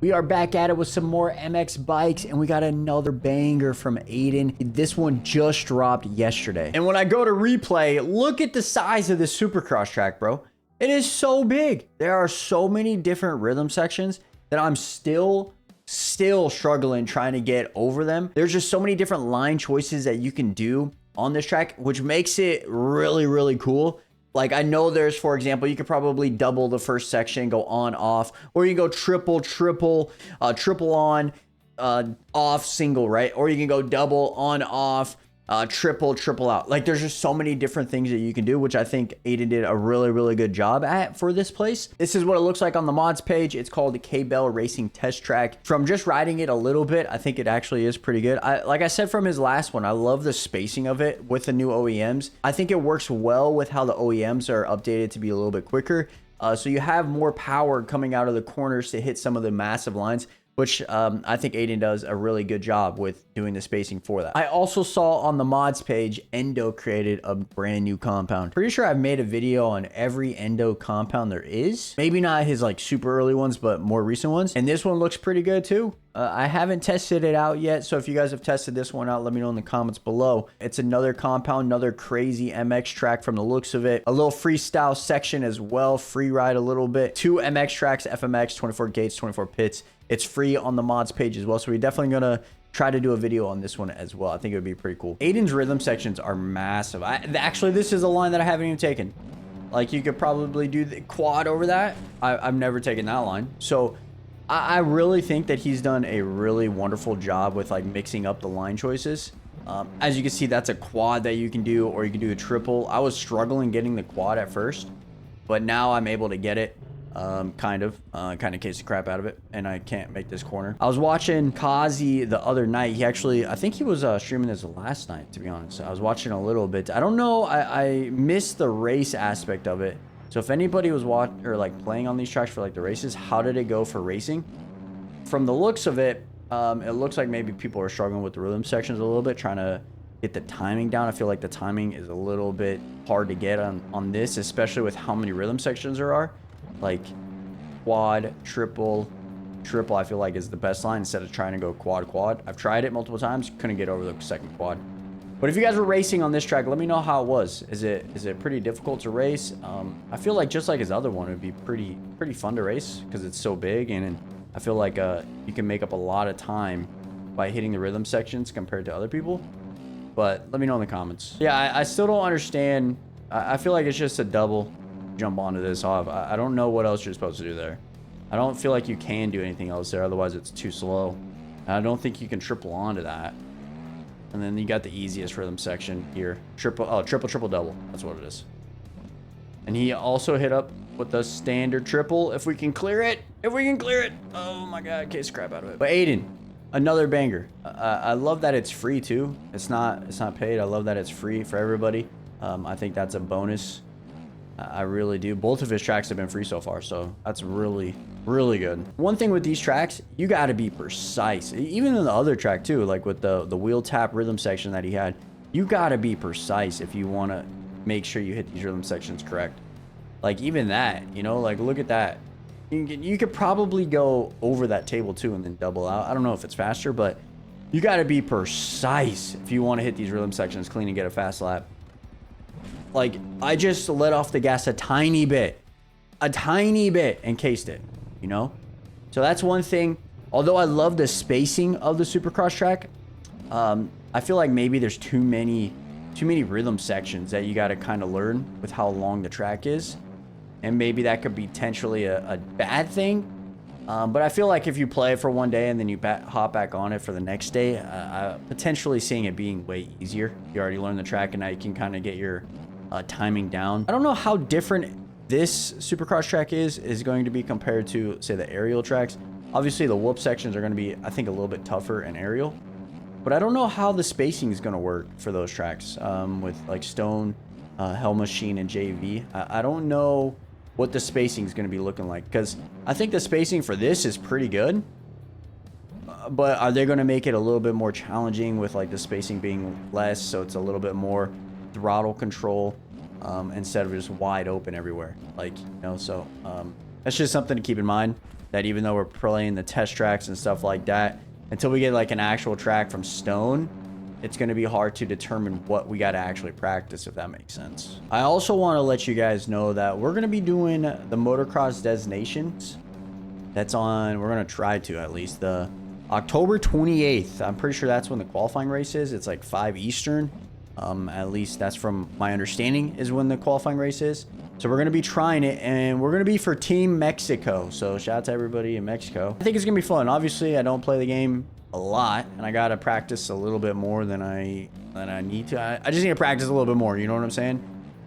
We are back at it with some more MX bikes, and we got another banger from Aiden. This one just dropped yesterday. And when I go to replay, look at the size of this Supercross track, bro. It is so big. There are so many different rhythm sections that I'm still struggling trying to get over them. There's just so many different line choices that you can do on this track, which makes it really, really cool. Like, I know there's, for example, you could probably double the first section, go on, off, or you can go triple on, off, single, right? Or you can go double on, off, triple out. Like, there's just so many different things that you can do, which I think Aiden did a really, really good job at for this place. This is what it looks like on the mods page. It's called the K-Bell Racing Test Track. From just riding it a little bit, I think it actually is pretty good. Like I said from his last one, I love the spacing of it with the new OEMs. I think it works well with how the OEMs are updated to be a little bit quicker. So you have more power coming out of the corners to hit some of the massive lines, which I think Aiden does a really good job with doing the spacing for that. I also saw on the mods page, Endo created a brand new compound. Pretty sure I've made a video on every Endo compound there is. Maybe not his like super early ones, but more recent ones. And this one looks pretty good too. I haven't tested it out yet, so if you guys have tested this one out, let me know in the comments below. It's another compound, another crazy MX track from the looks of it. A little freestyle section as well, free ride a little bit. 2 MX tracks, FMX, 24 gates, 24 pits. It's free on the mods page as well, so we're definitely gonna try to do a video on this one as well. I think it would be pretty cool. Aiden's rhythm sections are massive. Actually, this is a line that I haven't even taken. Like, you could probably do the quad over that. I've never taken that line. So I really think that he's done a really wonderful job with like mixing up the line choices. As you can see, that's a quad that you can do, or you can do a triple. I was struggling getting the quad at first, but now I'm able to get it. Kind of case the crap out of it, and I can't make this corner. I was watching Kazi the other night. He actually, I think he was streaming this last night, to be honest. I was watching a little bit. I don't know, I missed the race aspect of it. So if anybody was watching or like playing on these tracks for like the races, how did it go for racing? From the looks of it, it looks like maybe people are struggling with the rhythm sections a little bit, trying to get the timing down. I feel like the timing is a little bit hard to get on this, especially with how many rhythm sections there are. Like quad, triple, I feel like is the best line instead of trying to go quad. I've tried it multiple times, couldn't get over the second quad. But if you guys were racing on this track, let me know how it was. Is it pretty difficult to race? I feel like just like his other one, it would be pretty fun to race because it's so big, and I feel like you can make up a lot of time by hitting the rhythm sections compared to other people. But let me know in the comments. Yeah, I still don't understand. I feel like it's just a double jump onto this off. I don't know what else you're supposed to do there. I don't feel like you can do anything else there, otherwise it's too slow. And I don't think you can triple onto that. And then you got the easiest rhythm section here. Triple double. That's what it is. And he also hit up with the standard triple. If we can clear it. Oh my god, case crap out of it. But Aiden, another banger. I love that it's free too. It's not paid. I love that it's free for everybody. I think that's a bonus. I really do. Both of his tracks have been free so far, so that's really, really good. One thing with these tracks, you got to be precise. Even in the other track too, like with the wheel tap rhythm section that he had, you got to be precise if you want to make sure you hit these rhythm sections correct. Like even that, you know, like look at that. You could probably go over that table too and then double out. I don't know if it's faster, but you got to be precise if you want to hit these rhythm sections clean and get a fast lap. Like, I just let off the gas a tiny bit and cased it, you know? So that's one thing. Although I love the spacing of the Supercross track, I feel like maybe there's too many rhythm sections that you got to kind of learn with how long the track is. And maybe that could be potentially a bad thing. But I feel like if you play it for one day and then you hop back on it for the next day, potentially seeing it being way easier. You already learned the track, and now you can kind of get your timing down. I don't know how different this Supercross track is going to be compared to, say, the aerial tracks. Obviously, the whoop sections are going to be, I think, a little bit tougher in aerial. But I don't know how the spacing is going to work for those tracks with, like, Stone, Hell Machine, and JV. I don't know what the spacing is going to be looking like, because I think the spacing for this is pretty good. But are they going to make it a little bit more challenging with, like, the spacing being less, so it's a little bit more throttle control instead of just wide open everywhere, like, you know? So that's just something to keep in mind. that even though we're playing the test tracks and stuff like that, until we get like an actual track from stone, it's going to be hard to determine what we got to actually practice, if that makes sense. I also want to let you guys know that we're going to be doing the motocross designations. That's on, we're going to try to at least, the October 28th. I'm pretty sure that's when the qualifying race is. It's like 5 Eastern. At least that's from my understanding is when the qualifying race is. So we're going to be trying it, and we're going to be for Team Mexico. So shout out to everybody in Mexico. I think it's going to be fun. Obviously, I don't play the game a lot, and I got to practice a little bit more than I need to. I just need to practice a little bit more, you know what I'm saying?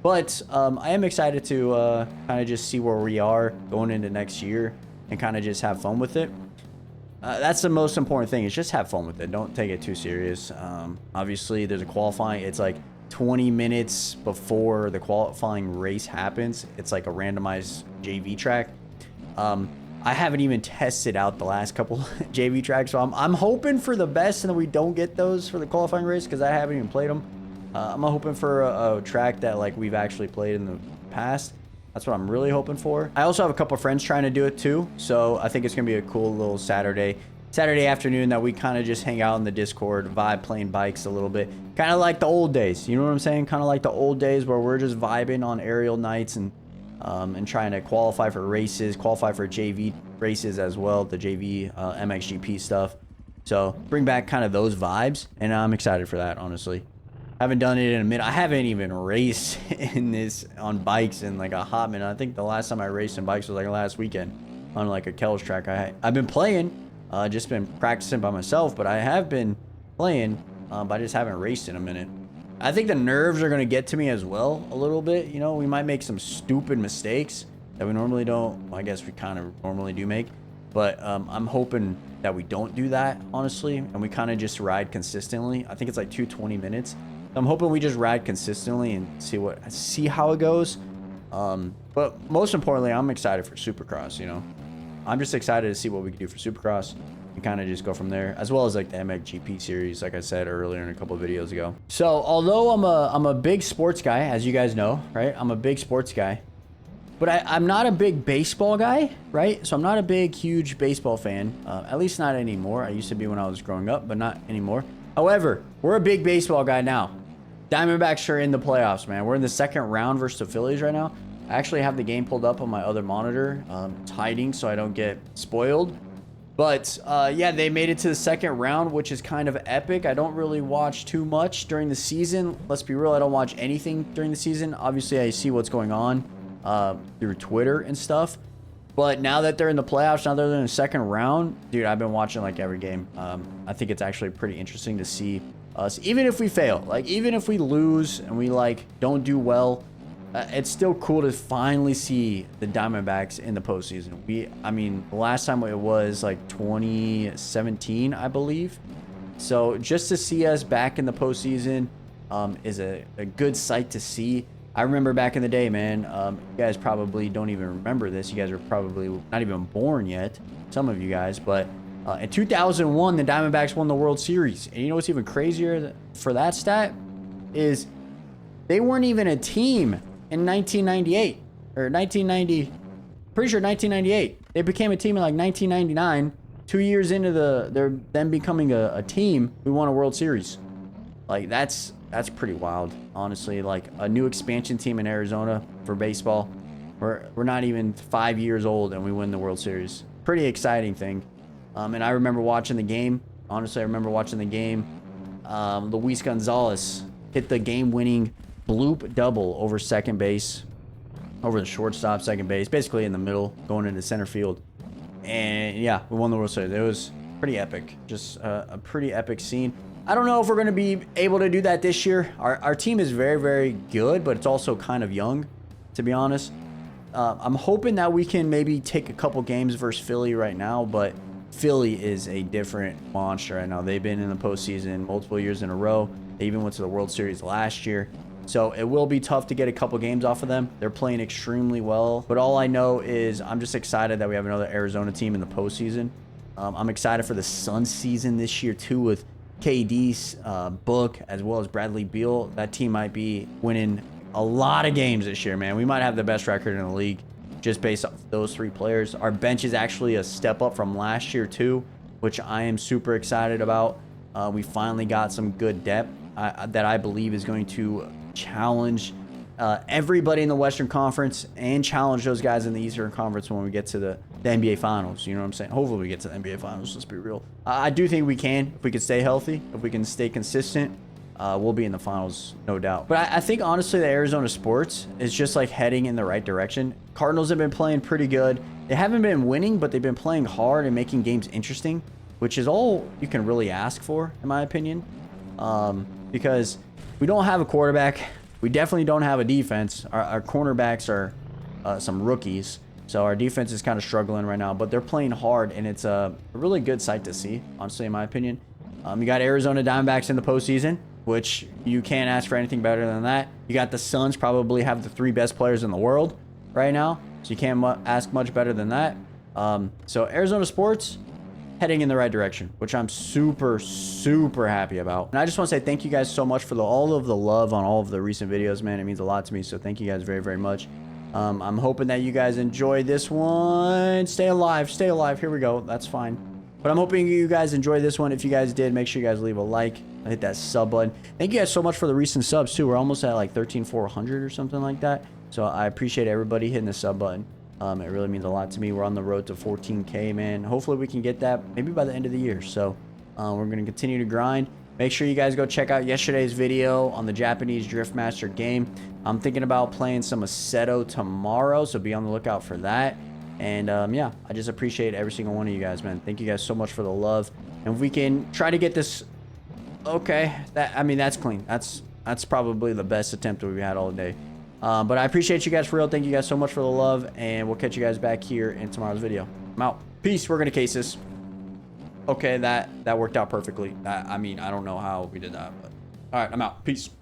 But I am excited to kind of just see where we are going into next year and kind of just have fun with it. That's the most important thing, is just have fun with it. Don't take it too serious. Obviously, there's a qualifying. It's like 20 minutes before the qualifying race happens. It's like a randomized JV track. I haven't even tested out the last couple JV tracks, so I'm hoping for the best and that we don't get those for the qualifying race, because I haven't even played them. I'm hoping for a track that like we've actually played in the past. That's what I'm really hoping for. I also have a couple of friends trying to do it too, so I think it's gonna be a cool little Saturday afternoon that we kind of just hang out in the Discord, vibe, playing bikes a little bit, kind of like the old days. You know what I'm saying? Kind of like the old days where we're just vibing on aerial nights and trying to qualify for races, qualify for JV races as well, the JV MXGP stuff. So bring back kind of those vibes, and I'm excited for that, honestly. Haven't done it in a minute. I haven't even raced in this on bikes in like a hot minute. I think the last time I raced in bikes was like last weekend on like a Kells track. I've been playing, just been practicing by myself, but I have been playing, but I just haven't raced in a minute. I think the nerves are going to get to me as well a little bit. You know, we might make some stupid mistakes that we normally don't. Well, I guess we kind of normally do make, but I'm hoping that we don't do that, honestly, and we kind of just ride consistently. I think it's like 20 minutes. I'm hoping we just ride consistently and see how it goes. But most importantly, I'm excited for Supercross, you know. I'm just excited to see what we can do for Supercross and kind of just go from there, as well as like the MXGP series, like I said earlier in a couple of videos ago. So although I'm a big sports guy, as you guys know, right? I'm a big sports guy, but I'm not a big baseball guy, right? So I'm not a big, huge baseball fan, at least not anymore. I used to be when I was growing up, but not anymore. However, we're a big baseball guy now. Diamondbacks are in the playoffs, man. We're in the second round versus the Phillies right now. I actually have the game pulled up on my other monitor. It's hiding so I don't get spoiled. But yeah, they made it to the second round, which is kind of epic. I don't really watch too much during the season. Let's be real, I don't watch anything during the season. Obviously, I see what's going on through Twitter and stuff. But now that they're in the playoffs, now they're in the second round, dude, I've been watching like every game. I think it's actually pretty interesting to see us, even if we fail, like even if we lose and we like don't do well, it's still cool to finally see the Diamondbacks in the postseason. I mean, the last time it was like 2017, I believe. So just to see us back in the postseason is a good sight to see. I remember back in the day, man, you guys probably don't even remember this. You guys are probably not even born yet, some of you guys, but in 2001, the Diamondbacks won the World Series. And you know what's even crazier for that stat is they weren't even a team in 1998 or 1990. Pretty sure 1998. They became a team in like 1999. 2 years into their them becoming a team, we won a World Series. Like that's pretty wild, honestly. Like a new expansion team in Arizona for baseball. We're not even 5 years old and we win the World Series. Pretty exciting thing. And I remember watching the game. Honestly, I remember watching the game. Luis Gonzalez hit the game-winning bloop double over second base, over the shortstop, second base, basically in the middle, going into center field. And yeah, we won the World Series. It was pretty epic. Just a pretty epic scene. I don't know if we're going to be able to do that this year. Our team is very, very good, but it's also kind of young, to be honest. I'm hoping that we can maybe take a couple games versus Philly right now, but Philly is a different monster right now. They've been in the postseason multiple years in a row. They even went to the World Series last year. So it will be tough to get a couple games off of them. They're playing extremely well. But all I know is I'm just excited that we have another Arizona team in the postseason. I'm excited for the Sun season this year too, with KD's book as well as Bradley Beal. That team might be winning a lot of games this year, man. We might have the best record in the league. just based off those 3 players. Our bench is actually a step up from last year too, which I am super excited about. We finally got some good depth that I believe is going to challenge everybody in the Western Conference and challenge those guys in the Eastern Conference when we get to the NBA Finals. You know what I'm saying? Hopefully we get to the NBA Finals. Let's be real. I do think we can. If we can stay healthy, if we can stay consistent, we'll be in the finals, no doubt. But I think, honestly, the Arizona sports is just like heading in the right direction. Cardinals have been playing pretty good. They haven't been winning, but they've been playing hard and making games interesting, which is all you can really ask for, in my opinion. Because we don't have a quarterback. We definitely don't have a defense. Our cornerbacks are some rookies. So our defense is kind of struggling right now, but they're playing hard, and it's a really good sight to see, honestly, in my opinion. You got Arizona Diamondbacks in the postseason, which you can't ask for anything better than that. You got the Suns, probably have the 3 best players in the world right now, so you can't ask much better than that. So Arizona sports heading in the right direction, which I'm super, super happy about. And I just want to say thank you guys so much for all of the love on all of the recent videos, man. It means a lot to me, so thank you guys very, very much. I'm hoping that you guys enjoy this one. Stay alive, stay alive. Here we go. That's fine. But I'm hoping you guys enjoyed this one. If you guys did, make sure you guys leave a like. Hit that sub button. Thank you guys so much for the recent subs, too. We're almost at like 13,400 or something like that. So I appreciate everybody hitting the sub button. It really means a lot to me. We're on the road to 14K, man. Hopefully we can get that maybe by the end of the year. So we're going to continue to grind. Make sure you guys go check out yesterday's video on the Japanese Drift Master game. I'm thinking about playing some Assetto tomorrow, so be on the lookout for that. And yeah, I just appreciate every single one of you guys, man. Thank you guys so much for the love. And if we can try to get this, okay, I mean, that's clean. That's probably the best attempt that we've had all day. But I appreciate you guys for real. Thank you guys so much for the love, and we'll catch you guys back here in tomorrow's video. I'm out. Peace. We're gonna case this. Okay, that worked out perfectly. I mean, I don't know how we did that, but all right, I'm out. Peace.